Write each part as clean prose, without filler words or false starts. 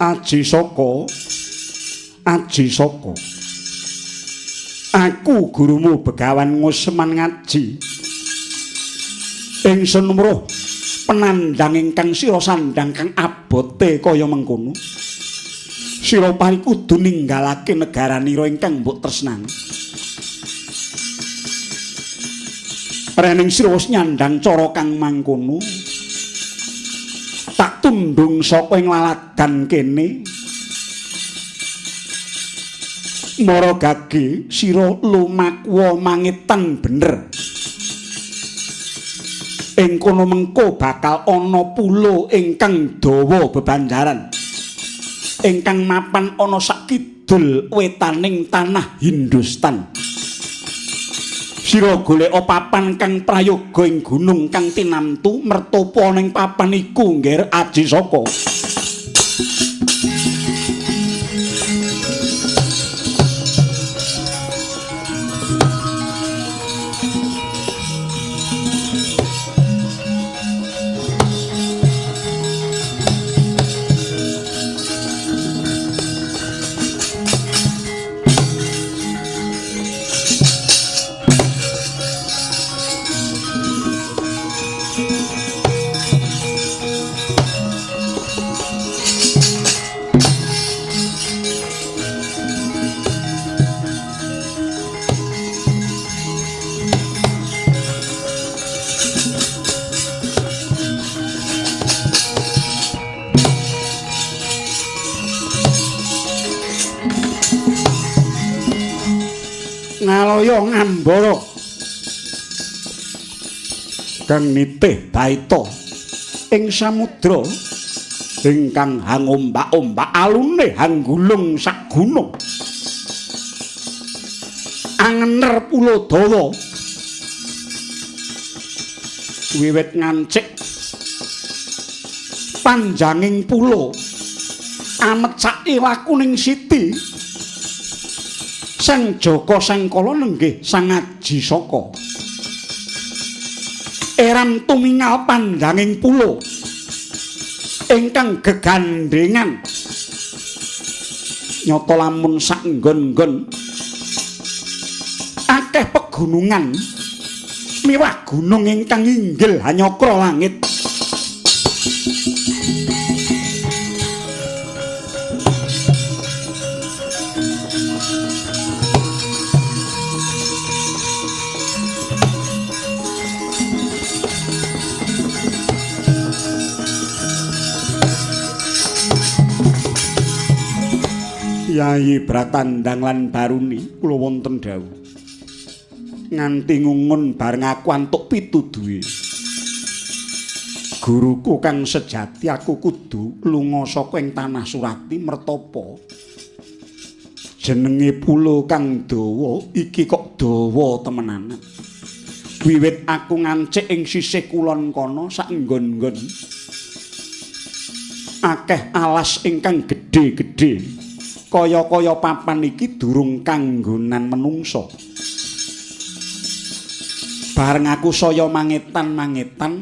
Aji Saka. Aku gurumu Begawan Ngusman Ngaji. Ingsun weruh penandang ingkang sira sandhang kang abote kaya mengkono. Sira pari kudu ninggalake negaranira ingkang mbok tresnani. Rening sira wis nyandhang cara kang mangkono. Tak tundung saka ing laladan kene. Mara gage sira lumakwa mangetan bener. Ing kono mengko bakal ana pulo ingkang dawa bebanjaran. Ingkang mapan ana sak kidul wetaning tanah Hindustan. Sira golek papan kang prayoga ing gunung kang tinamtu mertapa ning papan iku ngger Aji Saka. Ngalaya ngambara kang nitih baita ing samudra ingkang hangombak-ombak alune hanggulung sak gunung angener pulo dawa wiwit ngancik panjanging pulo amecake wakuning siti Sang Jaka Sangkala nenggih Sang Aji Saka. Eram tumingal pandanging pulo ingkang gegandhengan. Nyata lamun sak nggon-nggon akeh pegunungan miwah gunung ingkang inggil hanyakra langit. Yai Bratandang lan Baruni kula wonten dawuh. Nganti ngungun bareng aku antuk pituduhe. Guruku kang sejati aku kudu lunga saka ing tanah Surati mertapa. Jenenge pulo kang dawa iki kok dawa temenanan. Wiwit aku ngancik ing sisih kulon kono sak nggon-nggon. Akeh alas ingkang gedhe-gedhe. Kaya-kaya papan iki durung kanggonan menungsa. Bareng aku saya mangetan-mangetan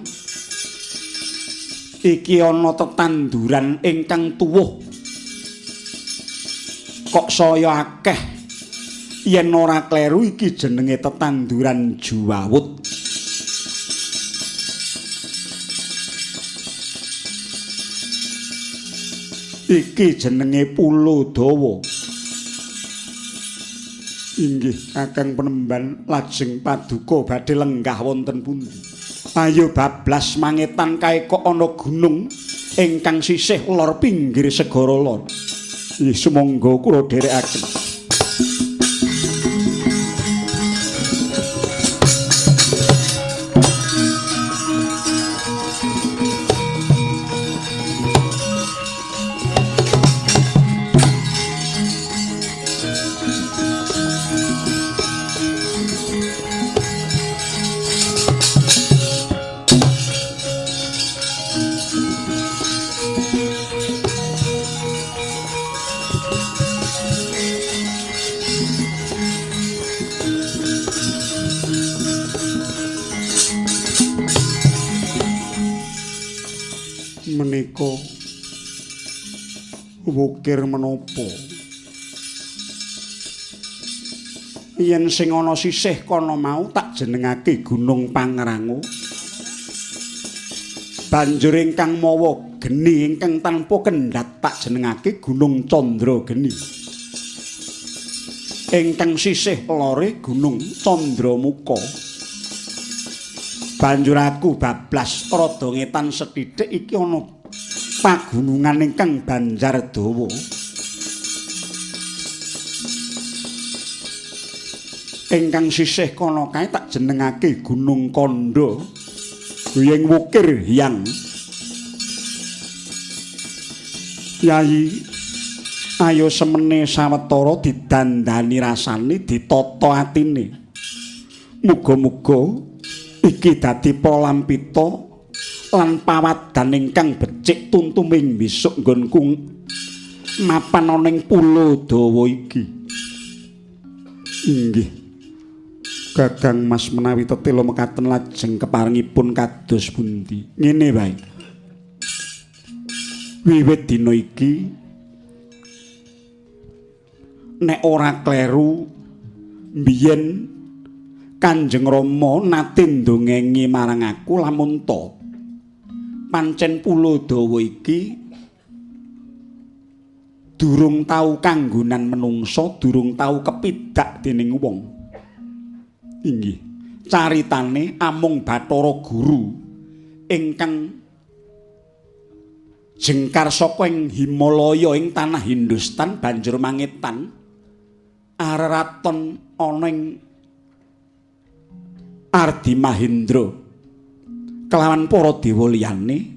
iki ana tetanduran ingkang tuwuh. Kok saya akeh yen ora kleru iki jenenge tetanduran juwawut. Iki jenenge Pulo Dawa. Inggih Kakang Penemban lajeng paduka badhe lenggah wonten pundi? Ayo bablas mangetan kae kok ana gunung ingkang sisih lor pinggir segara lor. Ih sumangga kula dherekaken. Wukir menapa? Yen sing ana sisih kono mau tak jenengake Gunung Pangrango. Banjur ingkang mawa geni ingkang tanpa kendhat tak jenengake Gunung Candrageni. Ingkang sisih lore Gunung Candramuka. Banjur aku bablas rada ngetan sethithik iki ana pagunungan ingkang Banjar Dawa. Ingkang sisih kono kae tak jenengake Gunung Kanda. Guyeng Wukir Hyang. Yayi, ayo semene sawetara didandani rasane, ditata atine. Muga-muga iki dadi palampita lan pawadan ingkang becik tuntuming besok nggonku mapan ana ing Pulo Dawa iki. Inggih. Gagang Mas menawi tetela mekaten lajeng keparingipun kados pundi? Ngene wae. Wiwit dina iki nek ora kleru biyen Kanjeng Rama nate ndongengi marang aku lamun to pancen Pulo Dawa iki durung tau kanggonan menungsa, durung tau kepidak dening wong. Inggih, caritane amung Bathara Guru ingkang jengkar saka ing Himalaya ing tanah Hindustan banjur mangetan areraton ana ing Ardi Mahendra kelawan para dewa liyane.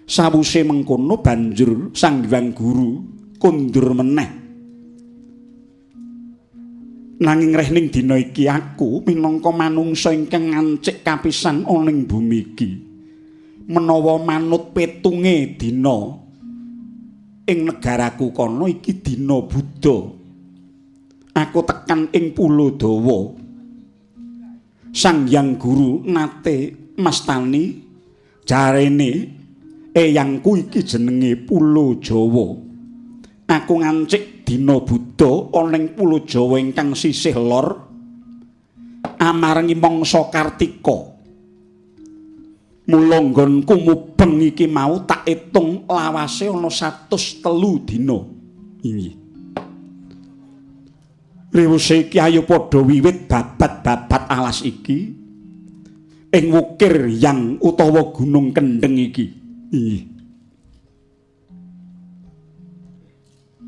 Sawuse mengkono banjur Sang Hyang Guru kundur meneh. Nanging rehning dina iki aku minangka manungsa ingkang ngancik kapisan ana ing bumi iki. Menawa manut petunge dina ing negaraku kono iki dina Buddha. Aku tekan ing Pulo Dawa. Sang Hyang Guru nate mastani jarene eyangku iki jenenge Pulo Jawa. Aku ngancik dina Buddha ana ing Pulo Jawa ingkang sisih lor amargi mangsa Kartika. Mula nggonku mubeng iki mau tak itung lawase ana 103 dina. Inggih. Riwuse iki ayo padha wiwit babat-babat alas iki ing Wukir Hyang utawa Gunung Kendheng iki. Inggih.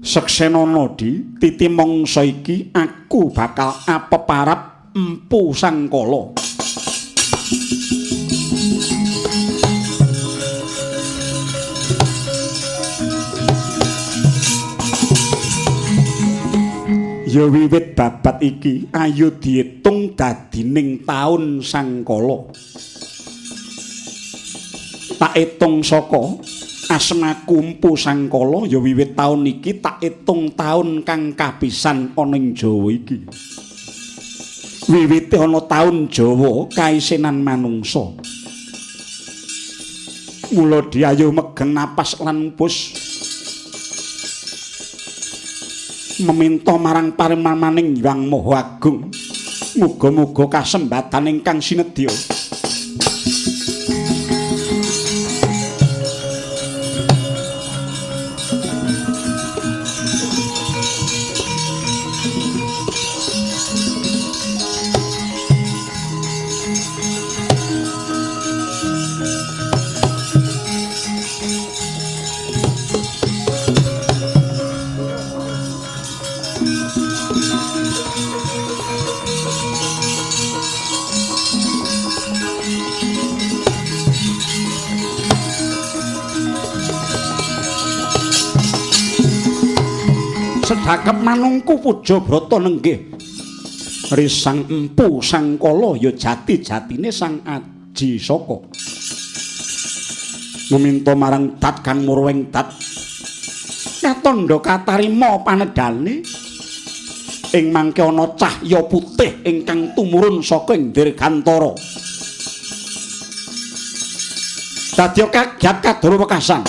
Seksenana di titi mangsa iki aku bakal apeparap Empu Sangkala. Ya wiwit babat iki ayo diitung dadining taun Sangkala. Tak itung saka asmaku Empu Sangkala ya wiwit taun iki tak itung taun kang kapisan ana ing Jawa iki. Wiwite ana taun Jawa kaisenan manungsa. Mula diayo megeng napas lan pus meminta marang parimamaning Hyang Maha Agung. Muga-muga kasembatan ingkang sinedya sedakep manungku puja brata nenggih risang Empu Sangkala ya jati-jatine sang Aji Saka. Meminta marang Dat Kang Murweng Dat katandha katarima panedhane ing mangke ana cahya putih ingkang tumurun saka ing dirgantara. Dadya kagyat kadoro wekasan.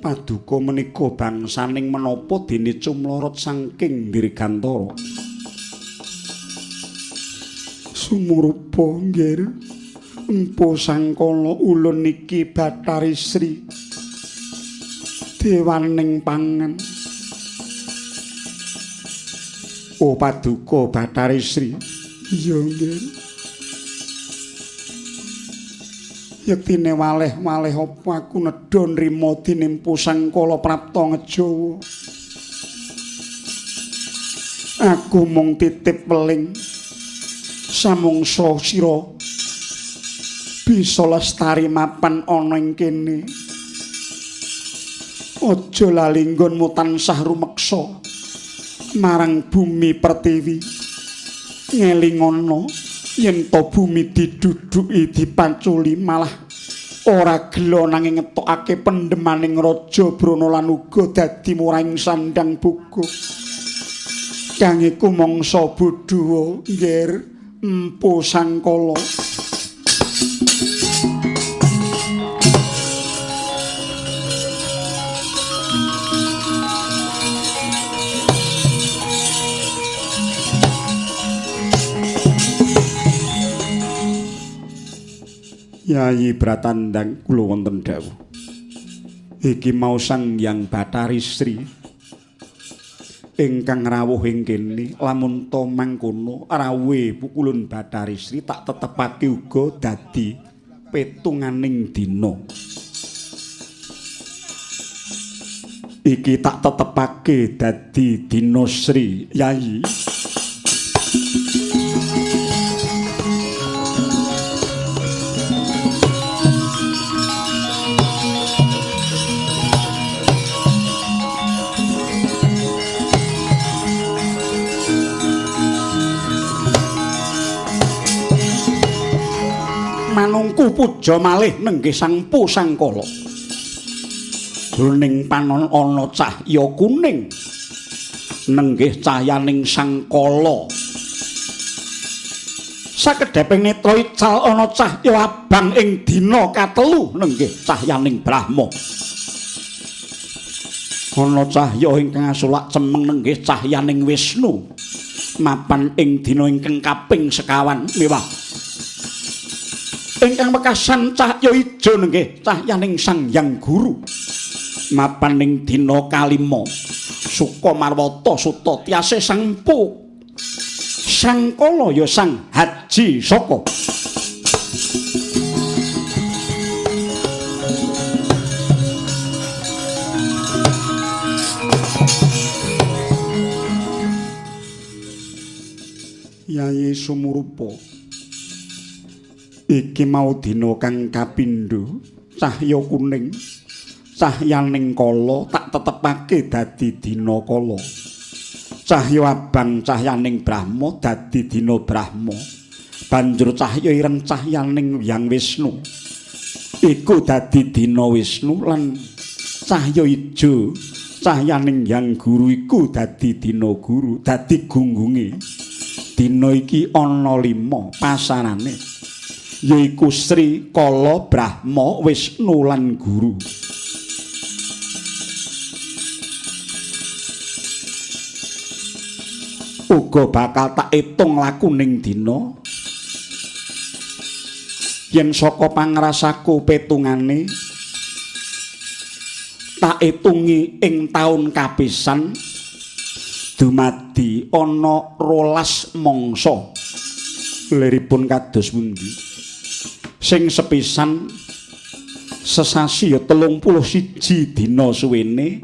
Paduka menika bangsaning menapa dene Cumlorot saking Dirgantara. Sumurupa nggih. Empu Sangkala ulun niki Bathari Sri. Dewaning pangan. Oh Paduka Bathari Sri. Iya nggih. Yektine waleh-waleh apa aku nedha nrima dene Empu Sangkala prapta ngejawa. Aku mung titip weling samungsa sira bisa lestari mapan ana ing kene. Aja lali nggonmu tansah rumeksa marang bumi pertiwi. Ngelingono yen to bumi diduduki dipaculi malah ora gelo nanging ngetokake pendemaning Raja Brana lan uga dadi murahing sandang buku. Kang iku mangsa Buduwa nggih Empu Sangkala. Yayi Bratandang kula wonten dawuh. Iki mau Sang Hyang Bathari Sri ingkang rawuh ing kene lamun to mangkono rawuhe pukulun Bathari Sri tak tetepake uga dadi petunganing dina. Iki tak tetepake dadi dina Sri Yayi. Manungku puja malih nenggih Sang Empu Sangkala. Jroning panon ana cahya kuning nenggih cahyaning Sangkala. Sakedheping netra ical ana cahya abang ing dina katelu nenggih cahyaning Brahma. Ana cahya ingkang asulak cemeng nenggih cahyaning Wisnu. Mapan ing dina ingkang kaping sekawan mewah. Ingkang wekasan cahya ijo nggih cahyaning Sang Hyang Guru. Mapan ing dina kalima Sukamarwata Suta Tyasih Sang Empu Sangkala ya Sang Haji Saka. Yayi Sumurupa. Iki mau dina kang kapindho cahya kuning cahyaning kala tak tetepake dadi dina kala. Cahya abang cahyaning Brahma dadi dina Brahma. Banjur cahya ireng cahyaning Hyang Wisnu iku dadi dina Wisnu lan cahya ijo cahyaning Hyang Guru iku dadi dina Guru. Dadi gunggunge dina iki ana 5 pasarane. Yaiku Sri, Kala, Brahma, Wisnu lan Guru. Uga bakal tak itung lakuning dina yen saka pangrasaku petungane tak itungi ing taun kapisan dumadi ana 12 mangsa. Liripun kados pundi? Sing sepisan sesasi ya 31 dina suwene.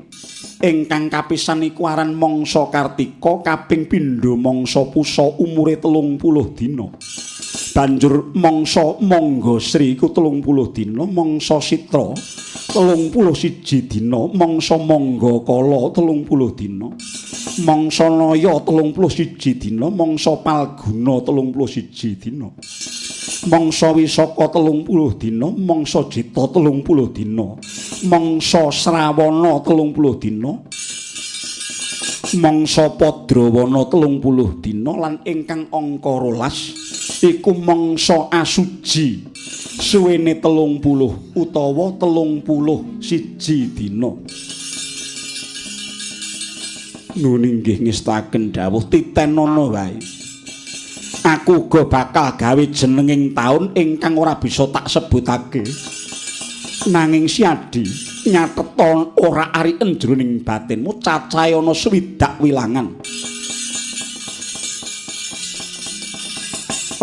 Ingkang kapisan iku aran mangsa Kartika, kaping pindho mangsa Pusa umure 30 dina. Banjur mangsa Manggasri iku 30 dina, mangsa Sitra 31 dina, mangsa Manggakala 30 dina, mangsa Naya 31 dina, mangsa Palguna 31 dina. Mangsa Wisaka 30 dina, mangsa Jita 30 dina, mangsa Srawana 30 dina mangsa Padrawana 30 dina lan ingkang angka 12 iku mangsa Asuji suwene 30 utawa 31 dina. Nun inggih ngestaken dawuh titenana wae. Aku uga bakal gawe jenenging taun ingkang ora bisa tak sebutake. Nanging siadi nyateton ora ariken jroning batinmu cacahe ana 60 wilangan.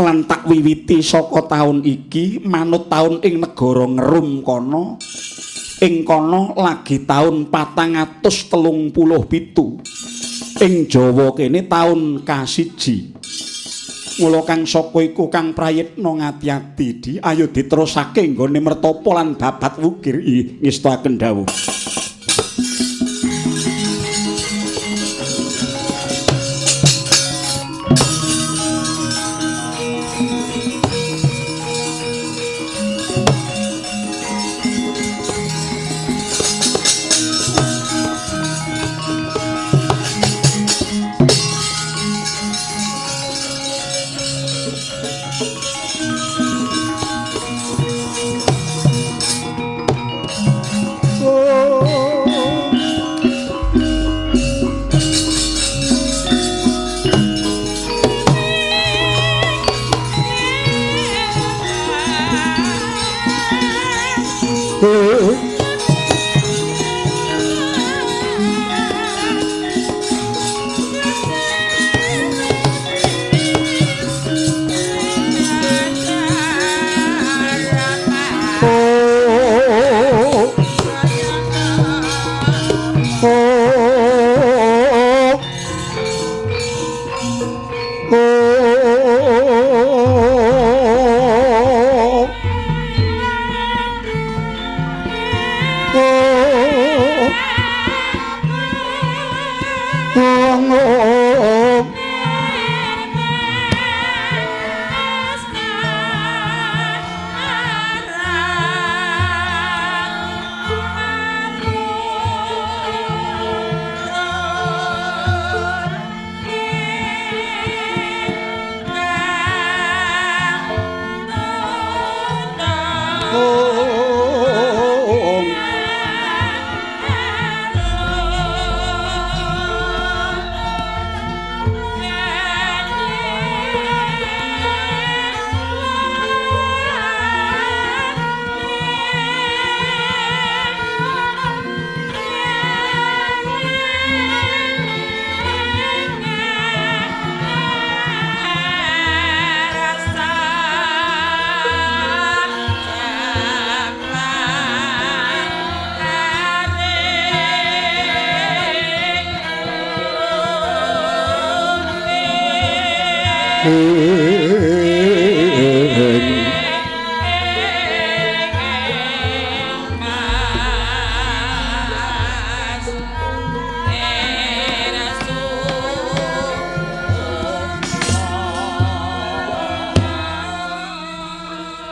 Lan tak wiwiti saka taun iki manut taun ing negara Ngerum kono. Ing kono lagi taun 437. Ing Jawa kene taun kasiji. Mula kang saka iku kang prayitna ngati-ati di ayo diterusake nggone mertapa lan babat wukir ngestaken dawuh.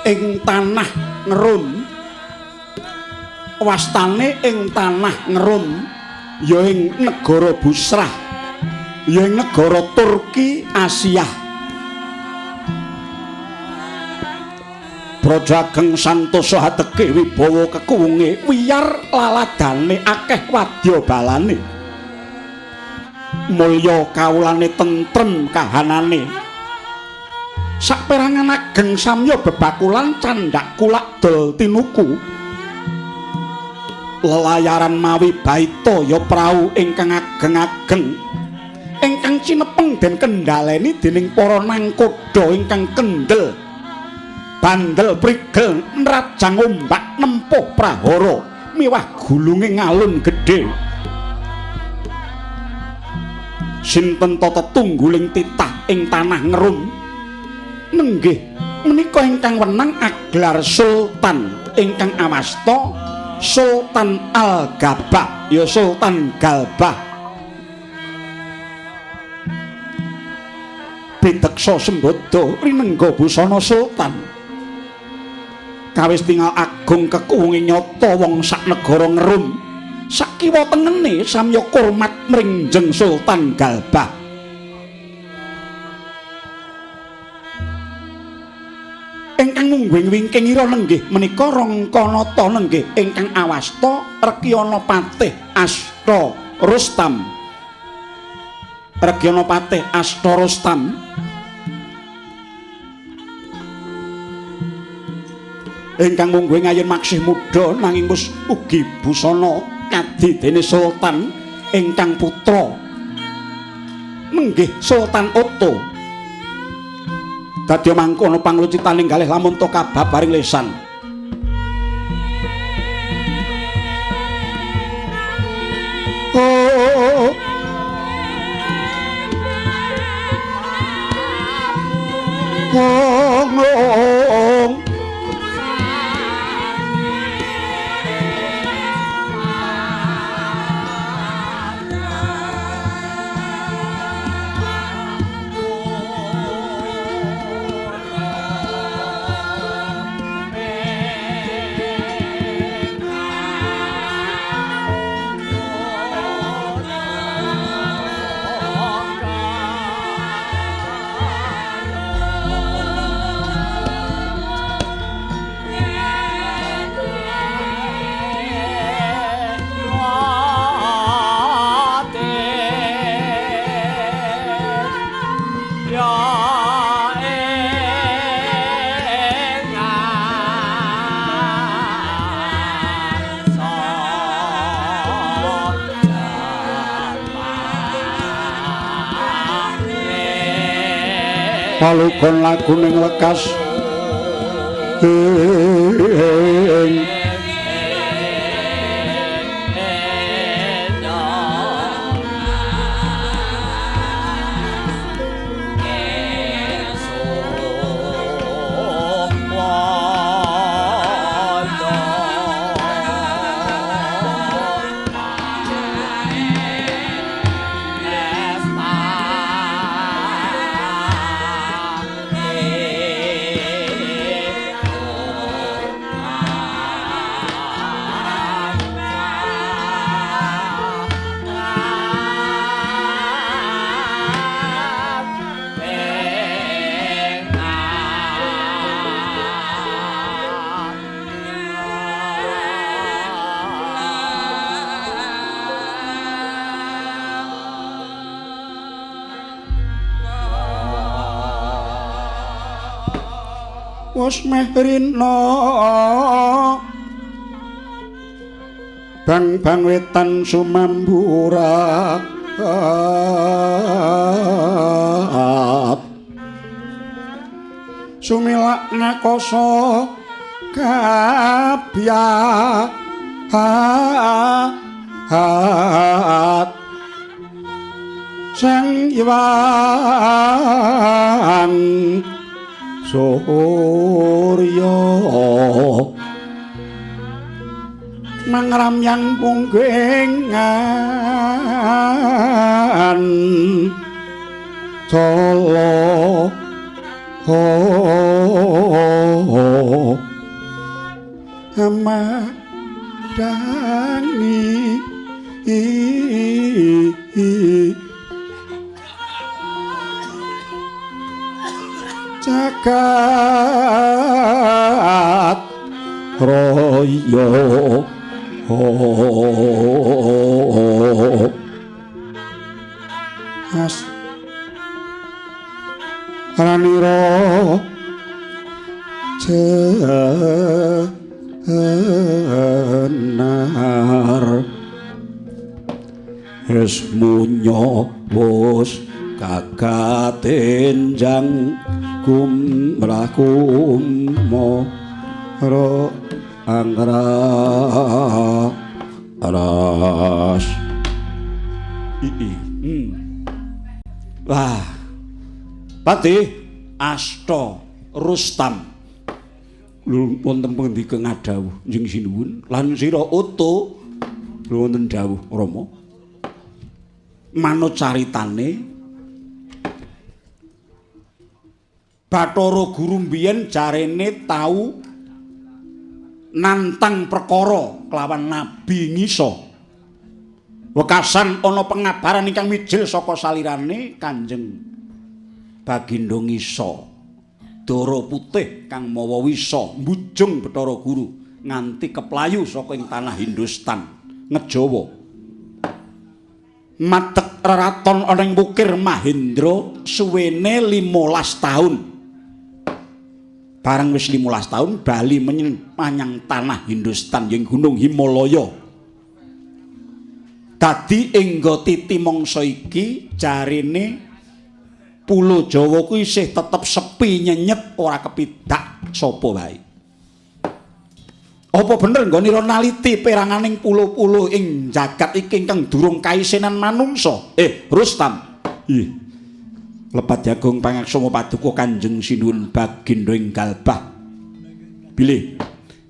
Ing tanah Ngerum wastane ing tanah Ngerum ya ing negara Busrah ya ing negara Turki Asia. Praja Ageng Santosa Hateke wibawa kekuwunge wiyar laladane akeh wadya balane mulya kawulane tentrem kahanane. Saperangan ageng samya bebakulan candhak kulak dol tinuku lelayaran mawi baita ya prau ingkang ageng-ageng ingkang cinepeng den kendhaleni dening para nangkoda ingkang kendel bandel prigel nrajang ombak nempuh prahara miwah gulunge ngalun gedhe. Sinten ta tetungguling titah ing tanah Ngerum? Nenggih menika ingkang wenang Aglar Sultan ingkang awasta Sultan Al-Gabah ya Sultan Galbah. Bideksa Sembada rinengga busana sultan perkawis tinggal agung kekuwunge nyata wong sak negara ngerum sakiwa tengene samya kurmat mringjeng Sultan Galbah. Ingkang ngungging wingking ira nenggih menika Rangkanata nenggih ingkang awasta Rekyana Patih Asta Rustam. Rekyana Patih Asta Rustam ingkang mungguing ayun maksih muda nanging wis ugi busana kadidene Sultan ingkang putra nenggih Sultan Otto. Dadi mangkono panglucitaning kalih lamun to kababaring lesan. Oh, palukon lagu ning lekas wis meh rina bang-bang wetan sumambura sumilak nakoso kabyahat sang iwang Surya mangramyang punggengan cala amadani jagat raya as ranira jenar es munyo wus kakatenjang kumrakumo ro aras wah Patih Asta Rustam lho wonten pundi ngadhawuh njing sinuwun lan sira Otto lho wonten dawuh Rama manut caritane Bathara Guru mbiyen jarene tau nantang perkara kelawan Nabi Ngisa. Wekasan ana pengabaran ingkang mijil saka salirane Kanjeng Bagindo Ngisa. Dara putih kang mawa wisa mbujung Bathara Guru nganti keplayu saka ing tanah Hindustan ngejawa. Madeg reraton ana ing Wukir Mahendra suwene 15 taun. Bareng wis 15 taun bali menyang tanah Hindustan ing Gunung Himalaya. Dadi engga titi mangsa iki jarine Pulo Jawa kuwi isih tetep sepi nyenyet ora kepidak sapa wae. Apa bener nggonira naliti peranganing pulo-pulo ing jagat iki ingkang durung kaisenan manungsa? Rustam. Ih. Lepat jagung pangaksama paduka Kanjeng Sinuhun Bagindo enggal Bah. Bilih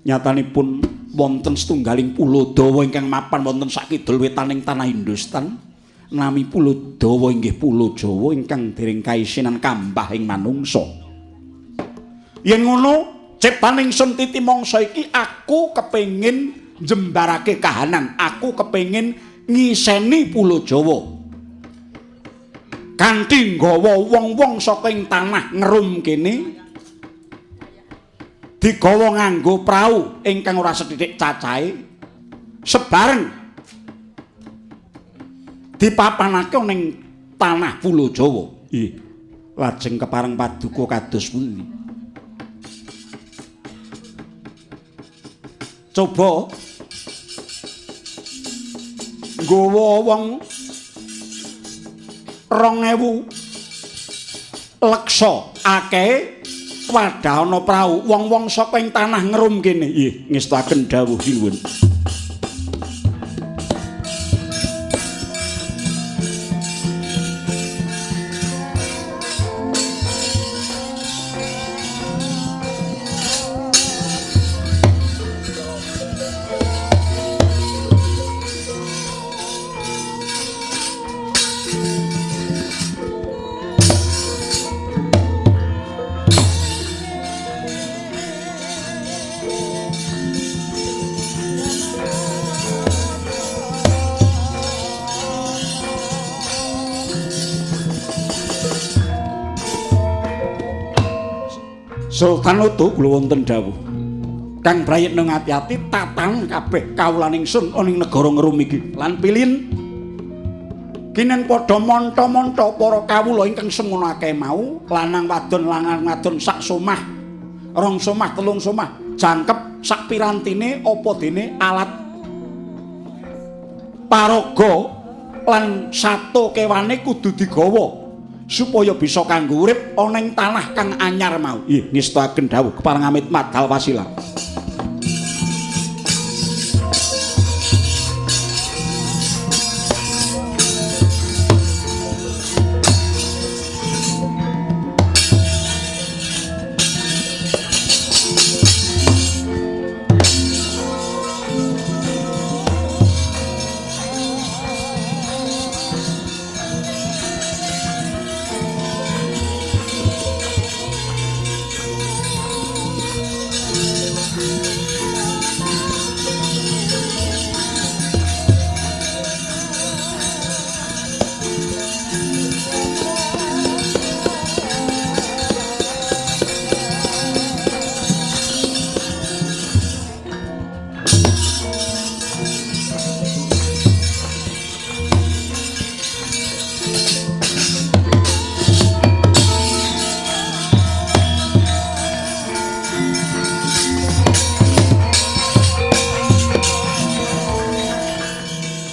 nyatanipun wonten setunggaling pulo dawa ingkang mapan wonten sakidul wetaning tanah Hindustan. Nami Pulo Dawa inggih Pulo Jawa ingkang dereng kaisenan kambah ing manungsa. Yen ngono, ciptaning sun titi mangsa iki aku kepengin jembarake kahanan, aku kepengin ngiseni Pulo Jawa. Kanthi nggawa wong-wong saka ing tanah ngerum kene digawa nganggo prau ingkang ora sethithik cacahe sebareng dipapanake ning tanah Pulo Jawa. Lajeng kepareng paduka kados pundi? Coba nggawa wong 2000 leksa akeh wadah ana prau wong-wong saka ing tanah ngerum kene. Ngestaken dawuh sinuwun. Sultan Utuh kula wonten dawuh. Kang Brayitna ngati-ati tatang kabeh kawulaning sun ana ing negara ngerum iki. Lan pilin kinen padha mantha-mantha para kawula ingkang semono akeh mau, lanang wadon sak somah, rong somah, telung somah, jangkep sak pirantine apa dene alat paraga lan sato kewane kudu digawa supaya bisa kanggo urip ana ing tanah kang anyar mau. Ngestaken dawuh kepareng amit madal wasilah.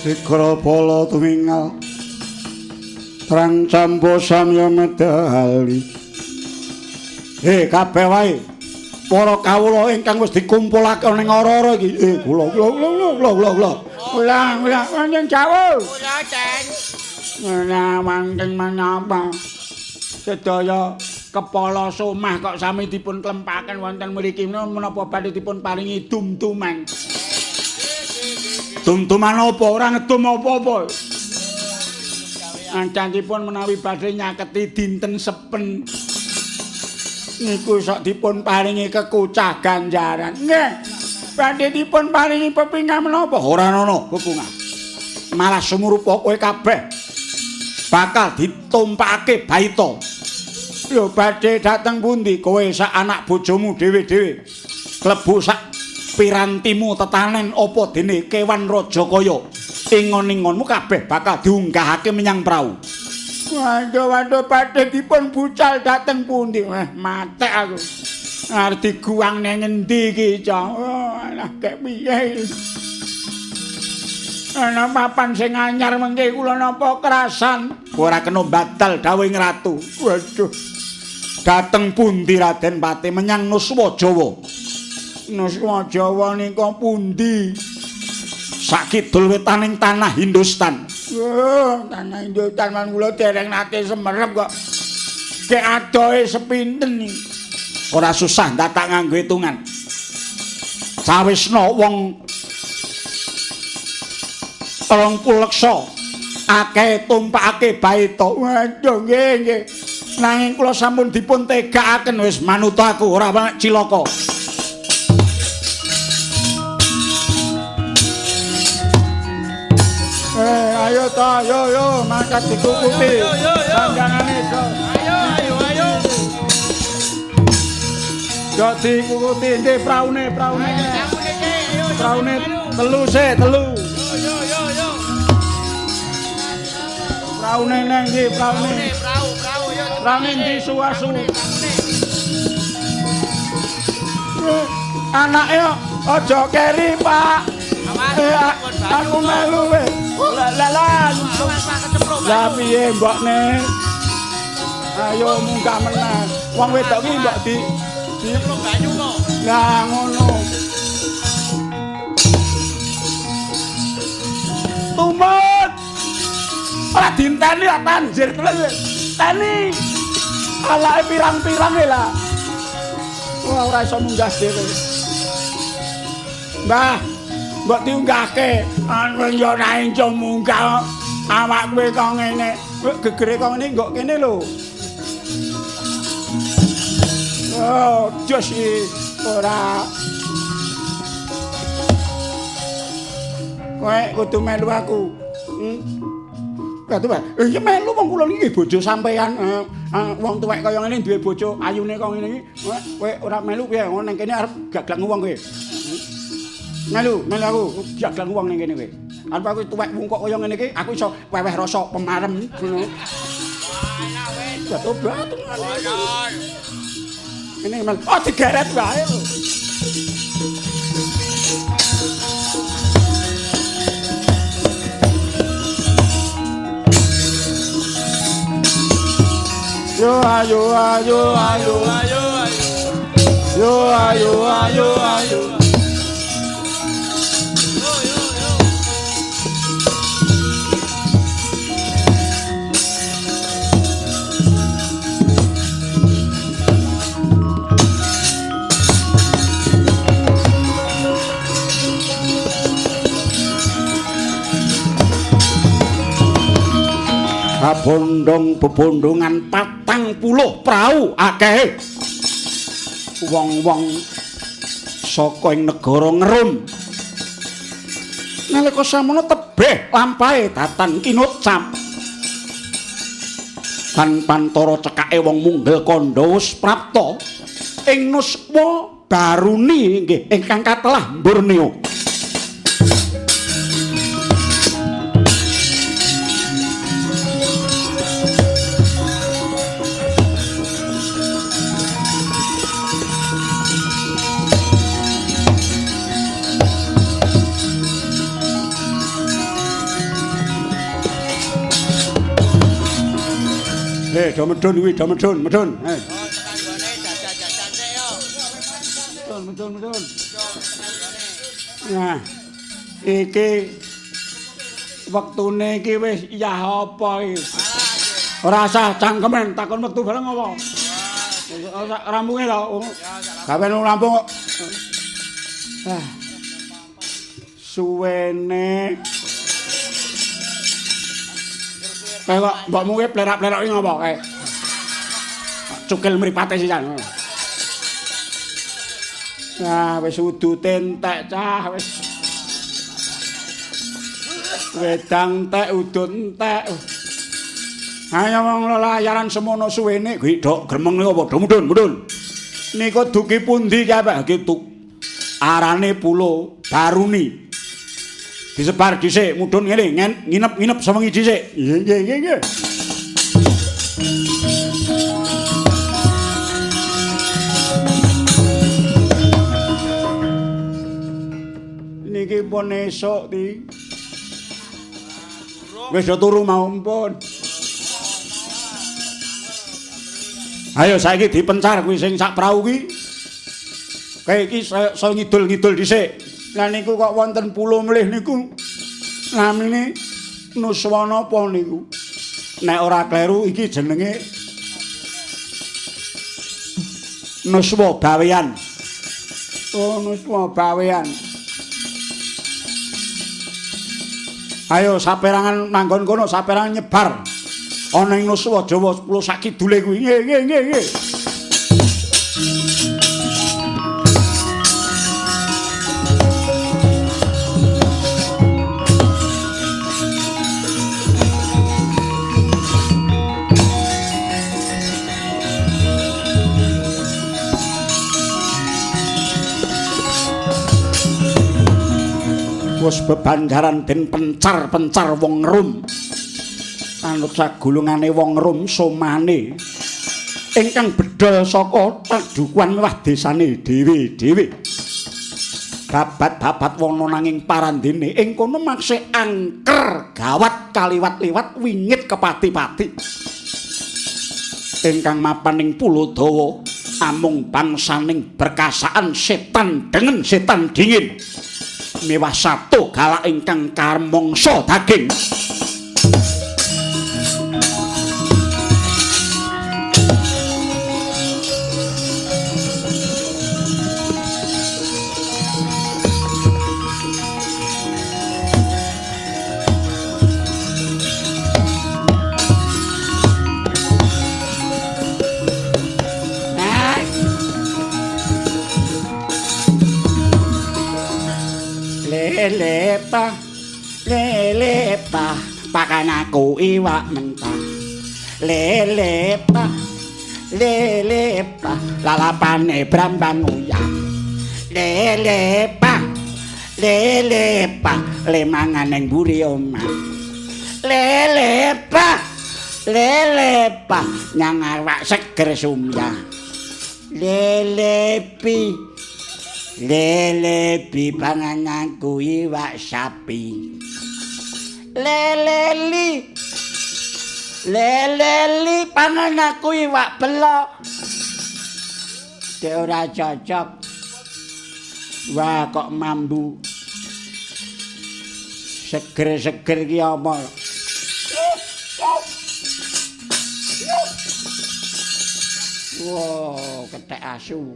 Sikrapala tumingal Trang campo samya medali. Kabeh wae para kawula ingkang wis dikumpulake ning ora-ora iki. Kula panjenengan jawuh. Kula Den. Ora mangken menapa. Sedaya kepala somah kok sami dipun klempaken wonten mriki menapa badhe dipun paringi dumtuman. Tum-tuman apa ora ngedum apa-apa. Ancantipun menawi badhe nyaketi dinten sepen niku sok dipun paringi kekucah ganjaran. Nggih. badhe dipun paringi pepingan menapa? Ora ana pepingan. Malah sumurupa kowe kabeh bakal ditumpakake baita. Lho badhe dateng pundi kowe sak anak bojomu dhewe-dhewe? Klebu sak pirantimu tetanen apa dene kewan Rajakaya. Ingon-ingonmu kabeh bakal diunggahake menyang prau. Waduh badhe dipun bucal dateng pundi? Matek aku. Arep diguang nang ngendi iki, Cong? Alah kek piye? Ana papan sing anyar mengke kula napa kerasan. Ora kena batal dawuhing ratu. Waduh. Dateng pundi Raden Pati menyang Nuswajawa? Nuswajawa nika pundi? Sakidul wetaning tanah Hindustan. Tanah Hindustan man kula dereng nate semerep kok. Kek adohe sepinten iki. Ora susah datak nganggo hitungan. Sawisna wong 30 leksa akeh tumpakake baita. Waduh nggih. Nanging kula sampun dipun tegakaken wis manut aku ora banget cilaka. Ayo ta, yo mangkat dikukuti. Panjangane to. Ayo. Yo dikukuti ndek praune. Praune telu. Yo. Praune nang ndi praune? Praune ndi suwasu. Anake aja keri, Pak. Aku melu weh. Lah piye mbokne? Ayo munggah meneh. Wong wedok iki mbok di banyu kok. Lah ngono. Tumut. Ora dinteni ya tanjir tenan. Teni. Alake pirang-pirang e lah. Wah ora iso munggah dhewe. Mbah, mbok diunggahke. Anu yo ora iso munggah. Awak kowe kok ngene. Gegere kok ngene kok kene lho. Oh, jos ora. Kowe kudu melu aku. Katu Pak. Ya melu wong kula niki bojo sampean. Wong tuwek kaya ngene duwe bojo ayune kaya ngene iki. Kowe ora melu piye? Nang kene arep gaglang wong kowe. Melu aku gaglang wong ning kene kowe. Arep aku tuwek mungkok kaya ngene iki, aku iso weweh rasa pemarem ngono. Ya tobat. Ini mel. Oh digeret wae. Yo ayo. Bondong bebondongan 40 prau akeh wong-wong saka ing negara ngerum nalika samono tebeh lampahe datan kinucap lan pantara cekake wong munggel kandha wis prapta ing Nuswa Baruni nggih ingkang katelah Borneo. Do medun kuwi, do medun. Medun. Nah, iki wektune iki wis yah apa iki? Ora usah cangkemen takon wektu bareng apa? Rampunge lho. Gawe nang rampung kok. Suwene kayak kok mbokmu kuwi plerak-plerak iki ngopo kae? Cukil mripate sisan. Ah, wis udu tentek cah wis. Wedang tek udun entek. Ayo wong lelayaran semono suwene kuwi dok gremeng niku padha mudhun. Niku duki pundi ki Pak gitu. Arane Pulo Baruni. Disebar dhisik mudhun ngene nginep sewengi dhisik. Nggih. Niki pun esuk ti. Wis turu mau pun. Ayo saiki dipencar kuwi sing sak prau kuwi. Kae iki saya ngidul-ngidul dhisik. Lah niku kok wonten pulo mlih niku. Namine Nuswana apa niku? Nek ora kleru iki jenenge Nuswa Bawean. Oh, Nuswa Bawean. Ayo saperangan manggon kono, saperangan nyebar. Ana ing Nuswa Jawa 10 sak kidule kuwi. Nggih. Wis bebanjaran den pencar wong rum. Anut sagulungane wong rum somane ingkang bedol saka padukuan wah desane dhewe-dhewe. Babat-babat wono nanging parandene ing kono maksih angker gawat kaliwat-liwat wingit kepati-pati. Ingkang mapan ing Pulo Dawa amung bangsaning berkasaan setan dengan setan dingin. Mewah satu galak ingkang karmangsa daging. Lelepa pakan aku iwak mentah. Lelepa lalapane brambang uyah. Lelepa lemangan ning mburi omah. Lelepa nyang awak seger sumyah. Lelepi pangananku iwak sapi. Leleli pangananku iwak belok. Dek ora cocok. Wah kok mambu. Seger-seger ki apa? Wow, ketek asu.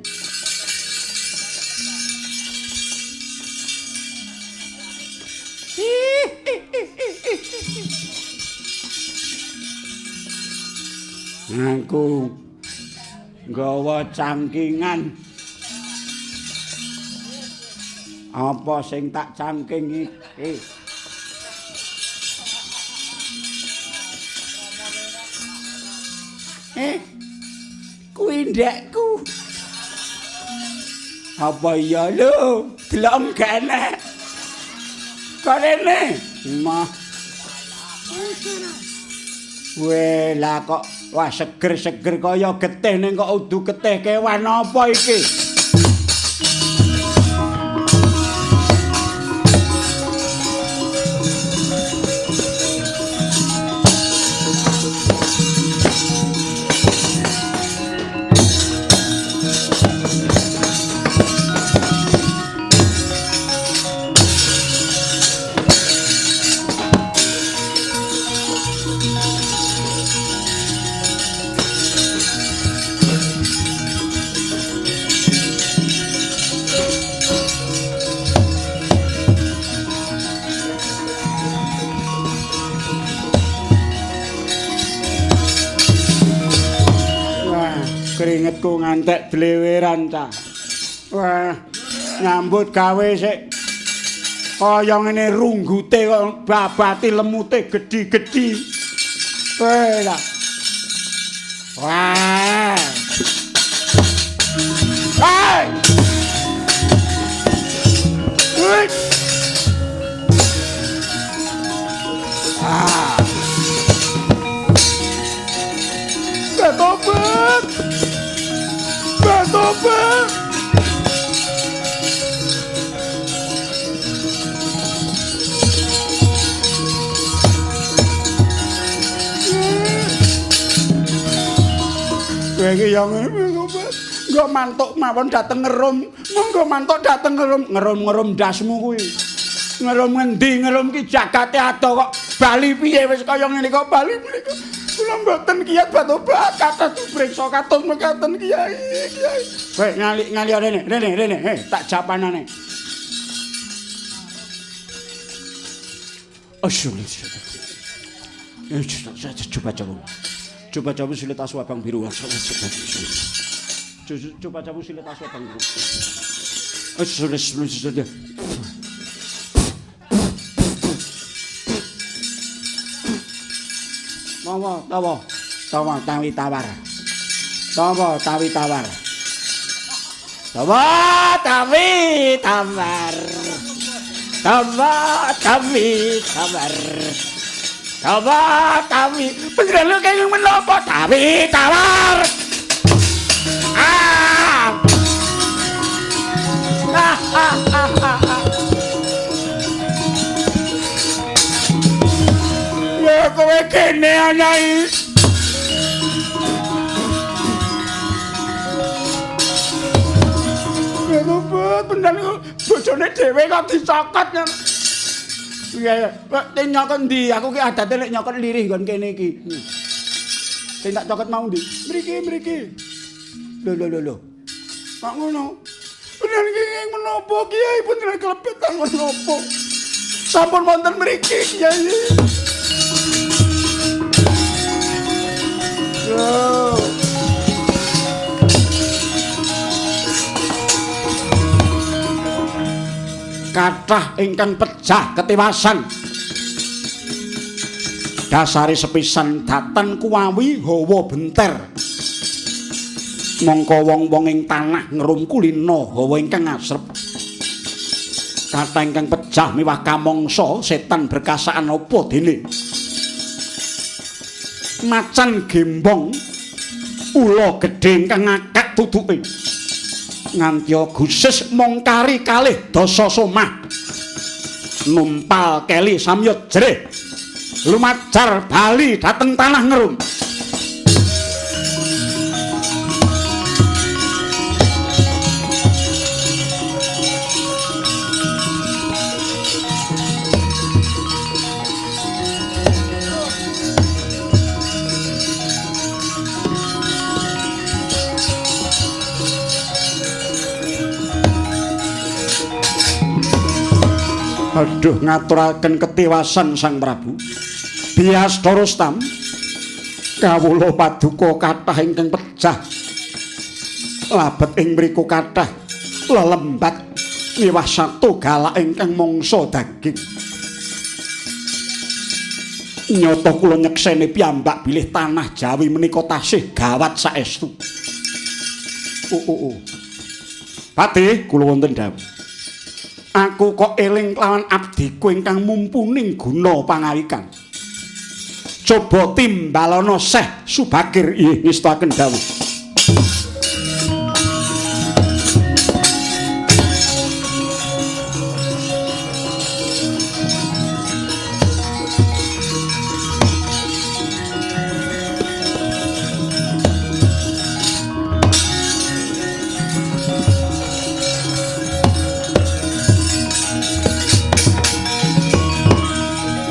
Aku nggawa cangkingan. Apa sing tak cangking iki? Kuwi ndekku. Apa iya lho? Delok kene. Karene mah. Weh lah kok wah seger-seger kaya getih ning kok udu getih kewan apa iki? Keringetku ngantek bleweran cah. Wah, nyambut gawe sik. Kaya ngene runggute kok babati lemute gedhi-gedhi. Weh lah. Wah. Hai. Wih. Ah. Betobat. Betobat. Kowe iki yo nggo mantuk mawon dateng ngerum. Monggo mantuk dateng ngerum ndasmu kuwi. Ngerum ngendi ngerum ki jagate ado kok bali piye wis kaya ngene kok bali mriku. Kula mboten kiyat batobat kathah dipriksa katon mekaten Kiai. Kowe ngali rene. Tak japanane. Coba silet asu abang biru. Coba silet asu abang biru. Sudah. Tawi tawar. Beneran kayak menapa tawi tawar. Ya kowe kene anyai. Ya luput beneran bojone dhewe kok dicokot. Iya, Pak, nyokot ndi? Aku ki adate nek nyokot lirih nggon kene iki. Sing tak cokot mau ndi? Mriki. Lho. Kok ngono? Bener iki menapa Kiai bener klepetan menapa? Sampun wonten mriki Kiai. Yo. Kathah ingkang pejah ketiwasan. Dasare sepisan datan kuwawi hawa benter. Mongko wong-wong ing tanah ngerum kulina hawa ingkang asrep. Kathah ingkang pejah miwah kamangsa setan berkasaan apa dene. Macan gembong ula gedhe ingkang akak tutuke. Ngantya gusis mongkari kalih dasa somah numpal keli samyut jerih lumajar bali dateng tanah ngerum. Aduh ngaturaken ketiwasan Sang Prabu. Biasta Rustam kawula paduka kathah ingkang pejah. Labet ing mriku kathah lelembat miwah satunggalak ingkang mangsa daging. Nyata kula nyekseni piyambak bilih tanah Jawi menika tasih gawat saestu. Patih kula wonten dawuh. Aku kok eling lawan abdiku ingkang mumpuning guna pangawikan. Coba timbalana Syekh Subakir ngestaken dawuh.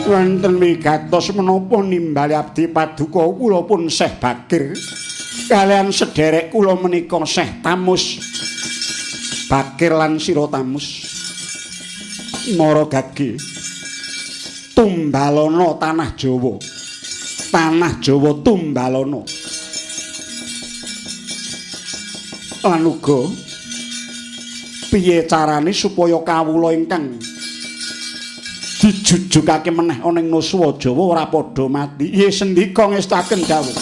Wonten wigatos menapa nimbali abdi paduka kula pun Syekh Bakir kalian sederek kula menika Syekh Tamus Bakir lan Sira Tamus Mara Gage tumbalana tanah Jawa tumbalana lan uga piye carane supaya kawula ingkang dijujugake meneh ana ing Nuswa Jawa ora padha mati. Nggih sendika ngestaken dawuh.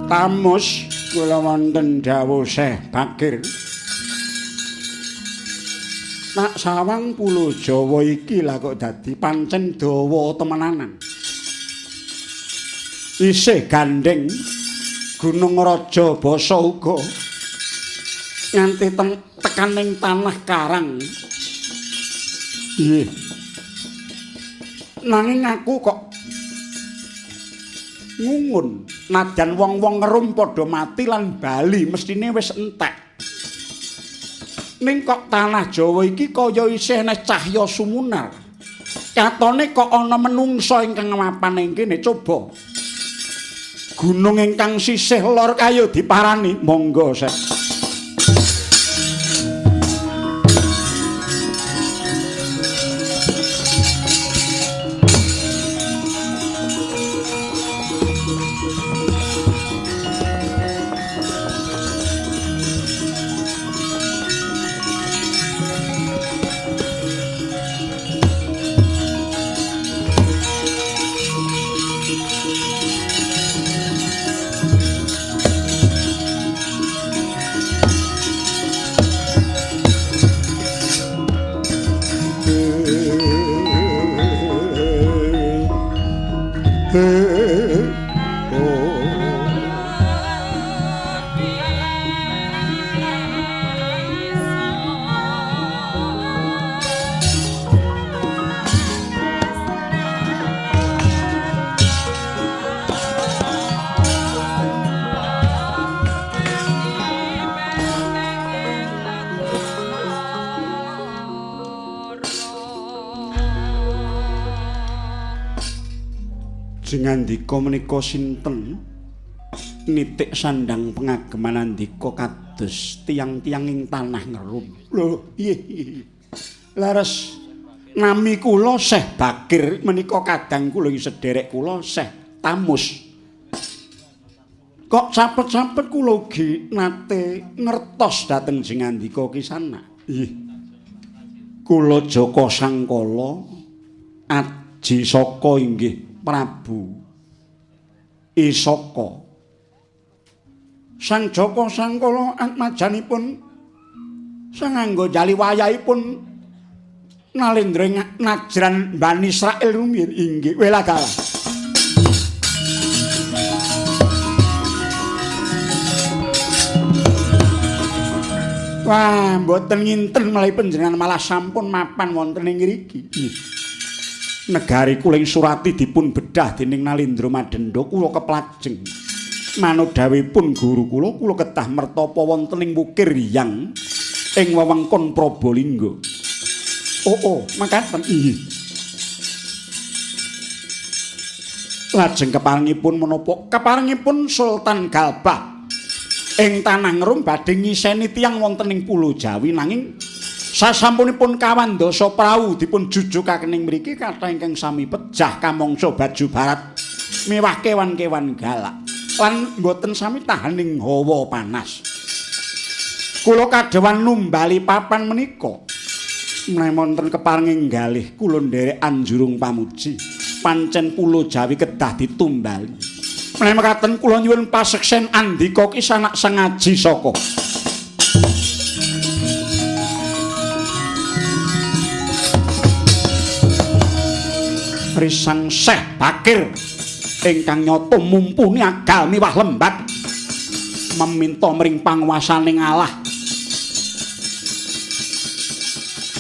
Tamus kula wonten dawuh Syekh Bakir. Nak sawang pulo Jawa iki lah kok dadi pancen dawa temenanan. Isih gandeng Gunung Raja Basa uga nganti tekan ning tanah Karang. Nggih. Nanging aku kok ngungun najan wong-wong ngerum padha mati lan bali mestine wis entek. Ning kok tanah Jawa iki kaya isih ana cahya sumunar. Katone kok ana menungsa ingkang mapan ing kene coba. Gunung ingkang sisih lor kayo diparani monggo Syekh. Jengandika menika sinten nitik sandang pengageman andika kados tiang-tiang ing tanah ngerum. Lho, iya. Laras nami kula Syekh Bakir menika kadang kula sederek kula Syekh Tamus. Kok sapet-sapet kula ugi nate ngertos dhateng jengandika kisana. Nggih. Kula Jaka Sangkala aji saka inggih Prabu Isaka. Sang Jaka Sangkala atmajanipun sanganggo jali wayahipun nalindring najran Bani Israil rumiyin inggih welagala. Wah, mboten nginten menawi panjenengan malah sampun mapan wonten ing ngriki. Negari kula ing Surati dipun bedah dening Nalindra Madenda kula keplajeng. Manut dawuhipun guru kula kedah mertapa wonten ing Wukir Hyang ing wewengkon Prabalingga. Oh, makaten nggih. Lajeng keparengipun menapa? Keparengipun Sultan Galbah ing tanah Ngerum badhe ngiseni tiyang wonten ing Pulo Jawi nanging sasampunipun kawandasa prau dipun jujugaken ing mriki kathah ingkang sami pejah kamangsa baju barat miwah kewan-kewan galak lan mboten sami tahaning hawa panas. Kula kadhewan numbali papan menika menawi wonten keparenging galih kula nderek anjurung pamuji pancen Pulo Jawi kedah ditumbali. Menawi mekaten kula nyuwun paseksen andika kisanak sengaji saka Risang Syekh Bakir ingkang nyata mumpuni agal miwah lembat meminta mring panguwasaning Allah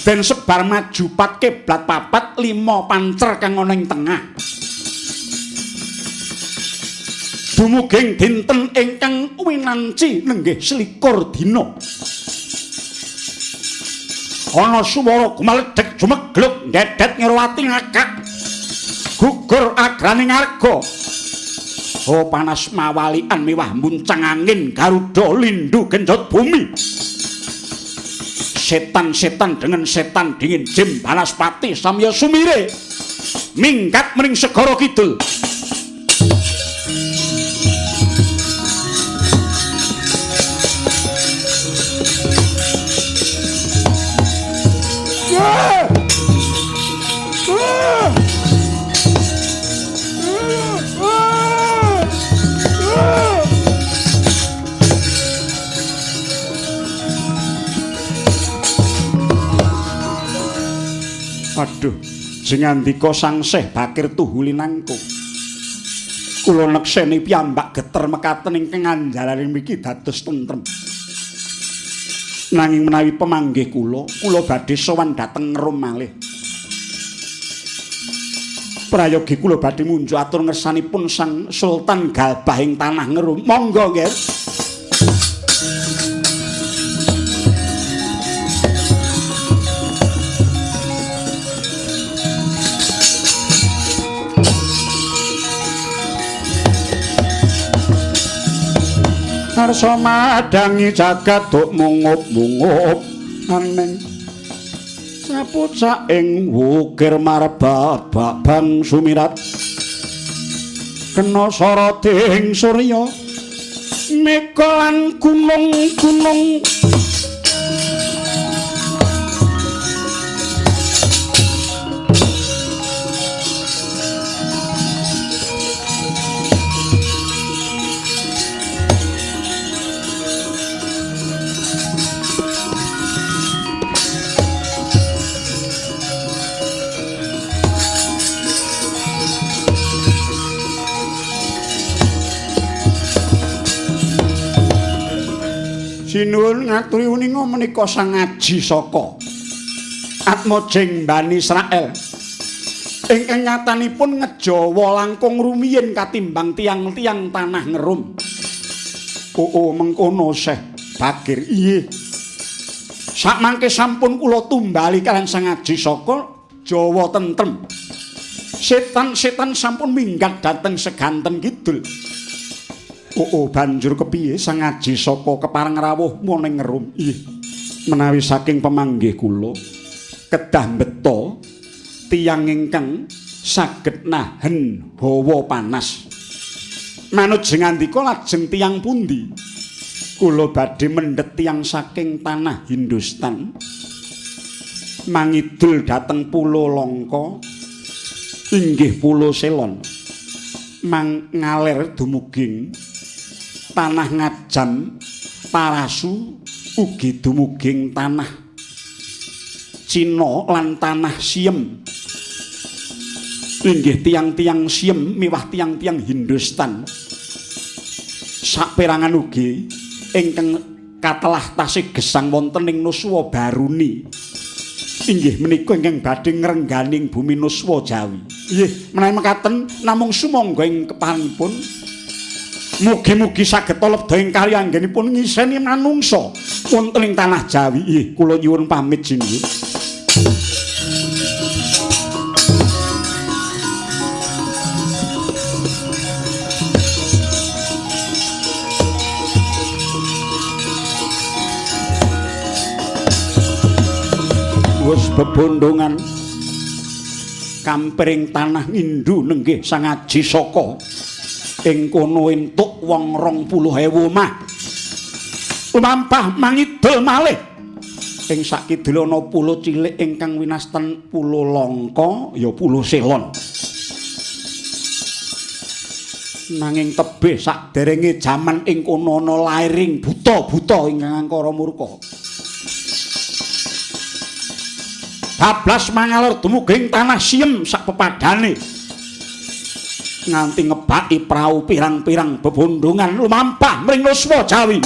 ben sebar maju pat kiblat papat 5 pancer kang ana ing tengah dumuging dinten ingkang winanci nenggih 21 dina ana swara gumaledhek jumegluk ndedet ngerwati ngakak gugur agraning arga. Oh panas mawalian miwah muncang angin garuda lindu genjot bumi. Setan-setan dengan setan dingin jim Banaspati samya sumire minggat mring segara kidul. Aduh, jengandika sangseh Bakir Tuhulinangku. Kula nekseni piyambak geter mekaten ingkang anjalaning mriki dados tentrem. Nanging menawi pemanggih kula badhe sowan dhateng Rum malih. Prayogi kula badhe munjuk atur ngersanipun Sang Sultan Galbah ing tanah Ngerum. Monggo nggih. Arsa madangi jagat duk mungup-mungup aneng sapucak ing wukir marbak bang sumirat kena soroting surya mekalan gunung-gunung Sinuwun ngaturi uninga menika Sang Aji Saka Atmajeng Bani Israel ingkang nyatanipun ngejawa langkung rumiyin katimbang tiang-tiang tanah Ngerum. Oh mengkono Syekh Bakir. Iye. Sakmangke sampun kula tumbali kalian Sang Aji Saka Jawa tentrem. Setan-setan sampun minggat dhateng seganten kidul. Oh banjur kepiye Sang Aji Saka kepareng rawuh ning Ngerum. Ih, menawi saking pemanggih kula kedah mbeta tiyang ingkang saged nahen hawa panas. Manut jengandika lajeng tiyang pundi? Kula badhe mendhet tiyang saking tanah Hindustan mangidul dhateng Pulo Langka inggih Pulo Selon ngalir dumuging tanah Ngajam Parasu ugi dumuging tanah Cina lan tanah Siem. Inggih tiang-tiang Siem miwah tiang-tiang Hindustan. Saperangan ugi ingkang katelah tasih gesang wonten ing Nuswa Baruni. Inggih menika ingkang badhe ngrengganing bumi Nuswa Jawi. Nggih, menawi mekaten namung sumangga ing keparengipun mugi-mugi saged lebda ing kali anggenipun ngiseni manungsa wonten ing tanah Jawi. Nggih, kula nyuwun pamit jinengan. Wis bebondongan kampering tanah ngindu nenggih Sang Aji Saka ing kono entuk wong 20.000 omah lumampah mangidul malih ing sakidul ana pulo cilik ingkang winastan Pulo Langka ya Pulo Selon. Nanging tebih sakderenge jaman ing kono ana lairing buta-buta ingkang angkara murka. Bablas mangalor dumuging tanah Siem sak pepadane nganti ngebaki prau pirang-pirang bebondongan lumampah mring Nuswa Jawi.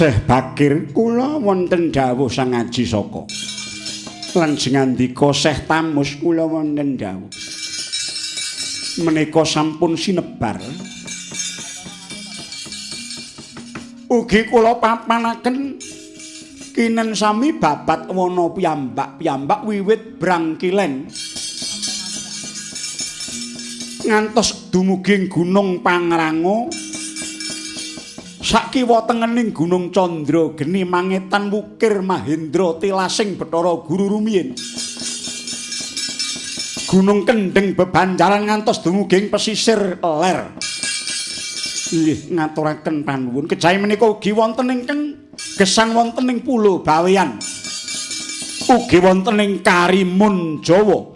Syekh Bakir kula wonten dawuh Sang Aji Saka. Lajeng ngandika Syekh Tamus kula wonten dawuh. Menika sampun sinebar. Ugi kula papanaken kinen sami babat wana piyambak wiwit Brangkilen ngantos dumugi Gunung Pangrango sakiwa tengening Gunung Candra geni mangetan wukir Mahendra tilasing Bathara Guru rumiyin Gunung Kendeng bebanjaran ngantos dumugi pesisir ler. Nggih ngaturaken panuwun kejawi menika ugi wonten ingkang gesang wonten ing Pulo Bawean ugi wonten ing Karimun Jawa.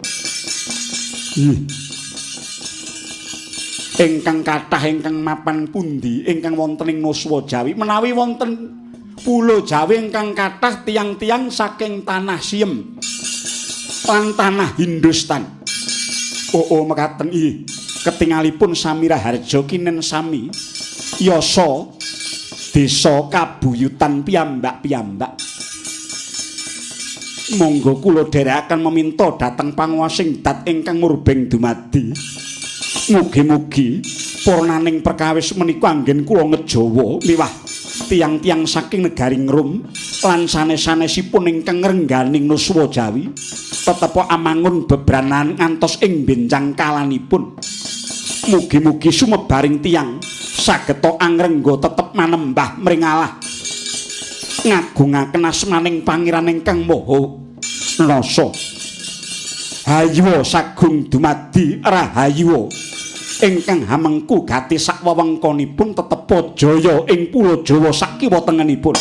Ingkang kathah ingkang mapan pundi ingkang wonten ing Nuswa Jawi menawi wonten Pulo Jawi ingkang kathah tiang-tiang saking tanah Siem lan tanah Hindustan. Mekaten iki ketingalipun sami raharja kinen sami yasa desa kabuyutan piyambak-piyambak. Monggo kula dherekaken meminta dhateng panguwasing dat ingkang murbeng dumadi. Mugi-mugi purnaning perkawis menika anggen kula ngejawa miwah tiang-tiang saking negari Ngrum lan sanes-sanesipun ingkang ngrengganing Nuswa Jawi tetep amangun bebranan ngantos ing benjang kalanipun. Mugi-mugi sumebaring tiang sageta angrengga tetep manembah mring Allah ngagungaken asmaning Pangeran ingkang Maha Nasa. Hayuwa sagung dumadi rahayuwa ingkang hamengku gati sak wewengkonipun tetep jaya ing Pulo Jawa sakiwa tengenipun.